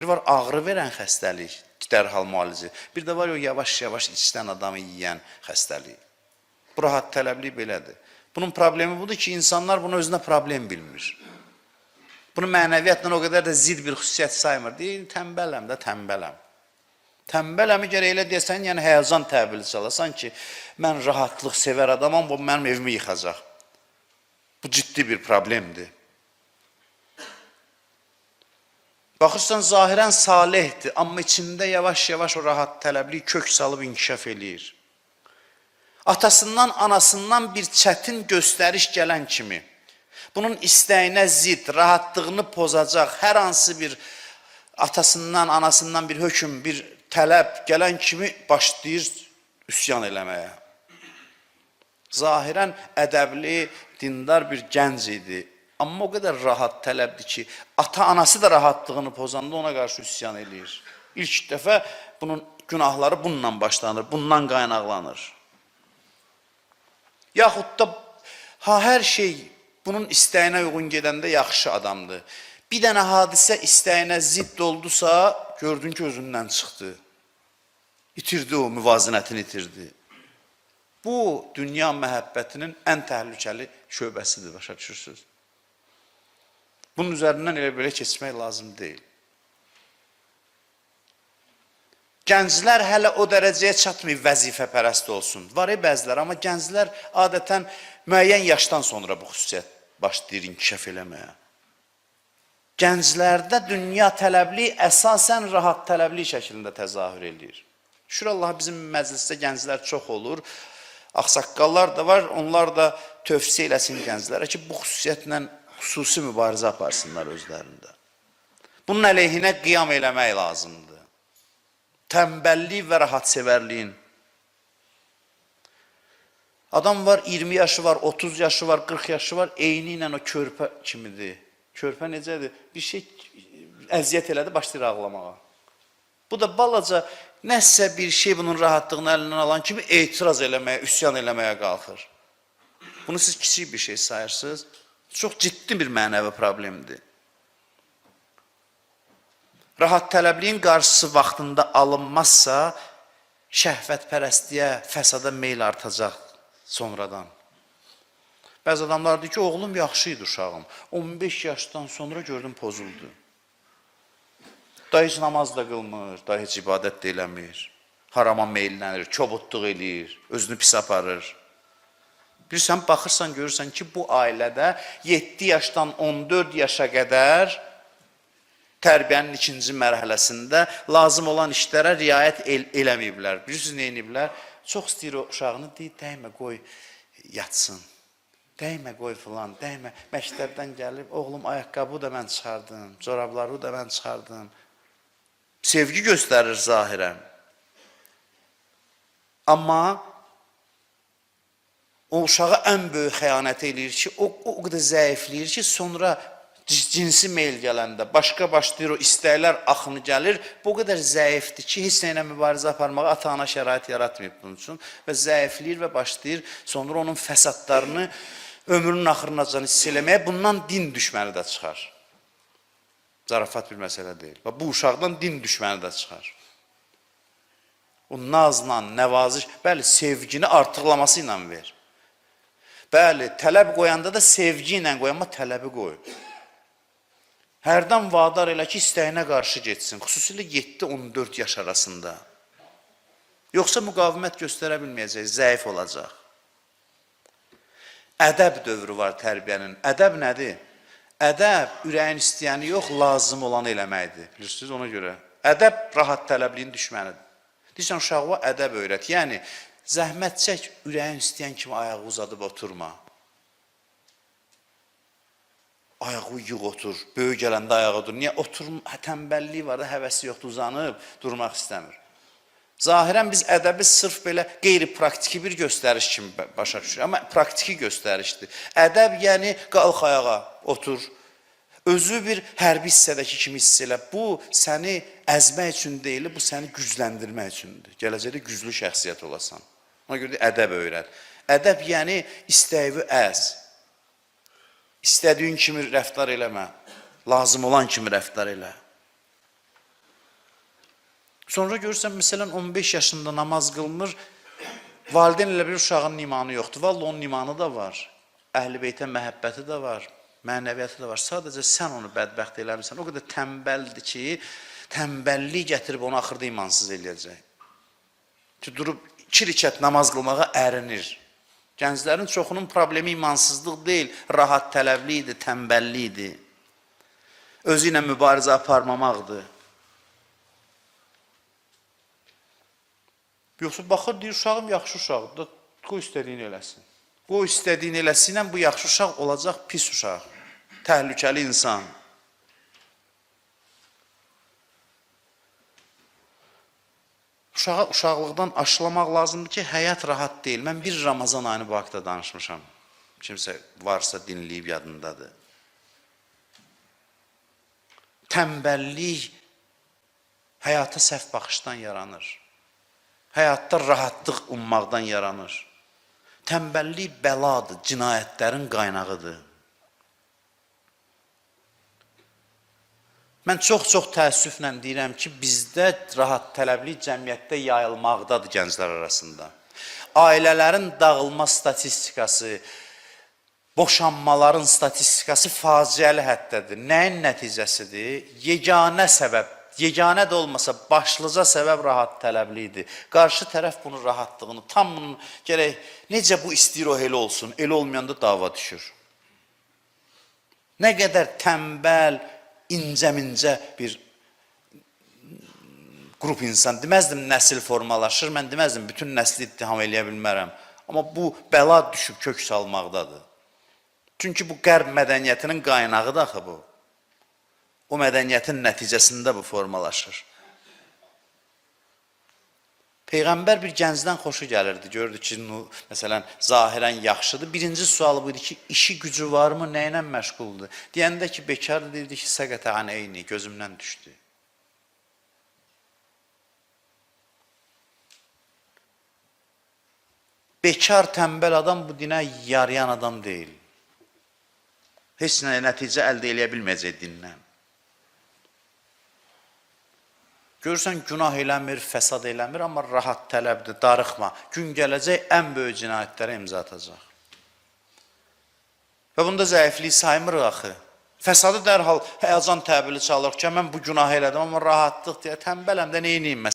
Bir var ağrı verən xəstəlik, dərhal müalicə. Bir də var o yavaş-yavaş içdən adamı yeyən xəstəlik. Bu rahat tələblik belədir. Bunun problemi budur ki, insanlar bunu özünə problem bilmir. Bunu mənəviyyatla o qədər də zid bir xüsusiyyət saymır. Deyir, tənbələm də tənbələm. Tənbələmi gərək elə deyəsən, yəni həyazan təbili çalasan ki, mən rahatlıq sevər adamam, bu mənim evimi yıxacaq. Bu ciddi bir problemdir. Baxırsan, zahirən salihdir, amma içində yavaş-yavaş o rahat tələblik kök salıb inkişaf eləyir. Atasından, anasından bir çətin göstəriş gələn kimi, bunun istəyinə zid, rahatlığını pozacaq, hər hansı bir atasından, anasından bir hökm, bir tələb gələn kimi başlayır üsyan eləməyə. Zahirən ədəbli, dindar bir gənc idi. Amma o qədər rahat tələbdir ki, ata-anası da rahatlığını pozanda ona qarşı üsyan eləyir. İlk dəfə bunun günahları bununla başlanır, bundan qaynaqlanır. Yaxud da hər şey bunun istəyinə uyğun gedəndə yaxşı adamdır. Bir dənə hadisə istəyinə zidd oldusa, gördün ki, özündən çıxdı. İtirdi o, müvazinətini itirdi. Bu, dünya məhəbbətinin ən təhlükəli şöbəsidir, başa düşürsünüz. Bunun üzərindən elə belə keçmək lazım deyil. Gənclər hələ o dərəcəyə çatmayıb vəzifəpərəst olsun. Var bəzilər, amma gənclər adətən müəyyən yaşdan sonra bu xüsusiyyət başlayır inkişaf eləməyə. Gənclərdə dünya tələbli əsasən rahat tələbli şəklində təzahür edir. Şükür Allah, bizim məclisdə gənclər çox olur. Ağsaqqallar da var, onlar da tövsiyə eləsin gənclərə ki, bu xüsusiyyətlə xüsusi mübarizə aparsınlar özlərində. Bunun əleyhinə qiyam eləmək lazımdır. Tənbəllik və rahatsevərliyin. Adam var, 20 yaşı var, 30 yaşı var, 40 yaşı var, eyni ilə o körpə kimidir. Körpə necədir? Bir şey əziyyət elədi, başlayır ağlamağa. Bu da balaca, nəsə bir şey bunun rahatlığını əlindən alan kimi etiraz eləməyə, üsyan eləməyə qalxır. Bunu siz kiçik bir şey sayırsınız. Çox ciddi bir mənəvi problemdir. Rahat tələbliyin qarşısı vaxtında alınmazsa, şəhvətpərəstliyə, fəsada meyl artacaq sonradan. Bəzi adamlar deyir ki, oğlum yaxşı idi uşağım. 15 yaşdan sonra gördüm pozuldu. Da heç namaz da qılmır, da heç ibadət də eləmir. Harama meylənir, kobudluq eləyir, özünü pis aparır. Bilirsən, baxırsan, görürsən ki, bu ailədə 7 yaşdan 14 yaşa qədər tərbiyənin ikinci mərhələsində lazım olan işlərə riayət eləməyiblər. Bilirsiniz, nə ediblər? Çox istəyir o uşağını, deyir, dəymə, qoy yatsın. Dəymə, qoy filan, dəymə. Məktəbdən gəlib, oğlum, ayaqqabı da mən çıxardım, corabları da mən çıxardım. Sevgi göstərir zahirən. Amma o uşağa ən böyük xəyanət eləyir ki, o qədər zəifləyir ki, sonra cinsi meyl gələndə, başqa başlayır, o istəklər axını gəlir, bu qədər zəifdir ki, heç nə ilə mübarizə aparmağa ata-ana şərait yaratmayıb bunun üçün və zəifləyir və başlayır, sonra onun fəsadlarını ömrünün axırınacan hiss eləməyə, bundan din düşməni də çıxar. Zarafat bir məsələ deyil. Bu uşaqdan din düşməni də çıxar. O nazla, nəvaziş, bəli, sevgini artıqlaması ilə ver. Bəli, tələb qoyanda da sevgi ilə qoy, amma tələbi qoy. Hərdən vadar elə ki, istəyinə qarşı getsin, xüsusilə 7-14 yaş arasında. Yoxsa müqavimət göstərə bilməyəcək, zəif olacaq. Ədəb dövrü var tərbiyənin. Ədəb nədir? Ədəb ürəyin istəyəni yox, lazım olanı eləməkdir. Bilirsiniz, ona görə. Ədəb rahat tələbliyin düşmənidir. Deyirsən, uşağa ədəb öyrət. Yəni, zəhmət çək, ürəyin istəyən kimi ayağı uzadıb oturma. Ayağı yığ otur, böyük gələndə ayağı otur. Niyə? Tənbəlliyi var da, həvəsi yoxdur, uzanıb, durmaq istəmir. Zahirən biz ədəbi sırf belə qeyri-praktiki bir göstəriş kimi başa düşürük. Amma praktiki göstərişdir. Ədəb yəni qalx ayağa, otur. Özü bir hərbi hissədəki kimi hiss elə. Bu səni əzmək üçün deyil, bu səni gücləndirmək üçündür. Gələcəkdə güclü şəxsiyyət olasan. Ona görə də ədəb öyrət. Ədəb yəni istəyi əz. İstədiyin kimi rəftar eləmə. Lazım olan kimi rəftar elə. Sonra görürsən, məsələn, 15 yaşında namaz qılmır, valideyn elə bir uşağın imanı yoxdur. Vallahi onun imanı da var, əhl-i beytə məhəbbəti də var, mənəviyyatı da var. Sadəcə sən onu bədbəxt eləmirsən. O qədər tənbəldir ki, tənbəllik gətirib onu axırda imansız eləyəcək. Ki, durub 2 rükət namaz qılmağa ərinir. Gənclərin çoxunun problemi imansızlıq deyil, rahat tələbli idi, tənbəlli idi. Özü ilə mübarizə aparmamaqdır. Yoxsa baxır, deyir, uşağım yaxşı uşaqdır, qoy istədiyini eləsin. Qoy istədiyini eləsinlə bu yaxşı uşaq olacaq pis uşaq, təhlükəli insan. Uşağı uşaqlıqdan aşılamaq lazımdır ki, həyat rahat deyil. Mən bir Ramazan ayını bu haqda danışmışam. Kimsə varsa dinləyib yadındadır. Tənbəllik həyata səhv baxışdan yaranır. Həyatda rahatlıq ummaqdan yaranır. Tənbəllik bəladır, cinayətlərin qaynağıdır. Mən çox-çox təəssüflə deyirəm ki, bizdə rahat tələblik cəmiyyətdə yayılmaqdadır gənclər arasında. Ailələrin dağılma statistikası, boşanmaların statistikası faciəli həddədir. Nəyin nəticəsidir? Yeganə səbəb, yeganə də olmasa başlıca səbəb rahat tələblidir. Qarşı tərəf bunun rahatlığını, tam bunun gərək, necə bu istəyir o elə olsun, elə olmayanda dava düşür. Nə qədər tənbəl, incə-mincə bir qrup insan, deməzdim nəsil formalaşır, mən deməzdim bütün nəsli ittiham eləyə bilmərəm. Amma bu bəla düşüb kök salmaqdadır. Çünki bu qərb mədəniyyətinin qaynağıdır axı bu. O mədəniyyətin nəticəsində bu formalaşır. Peyğəmbər bir gəncdən xoşu gəlirdi. Gördü ki, məsələn, zahirən yaxşıdır. Birinci sualı buydu ki, işi gücü varmı, nə ilə məşğuldur? Deyəndə ki, bekardır, deyirdi ki, səqətə an eyni, gözümdən düşdü. Bekar, tənbəl adam bu dinə yarayan adam deyil. Heç nəticə əldə eləyə bilməyəcək dindən. Görürsən, günah eləmir, fəsad eləmir, amma rahat tələbdir, darıxma. Gün gələcək, ən böyük cinayətlərə imza atacaq. Və bunda zəifliyi saymırıq axı. Fəsadı dərhal həyəcan təbili çalır ki, mən bu günah elədim, amma rahatlıq deyə tənbələm də neyniyim məsələn?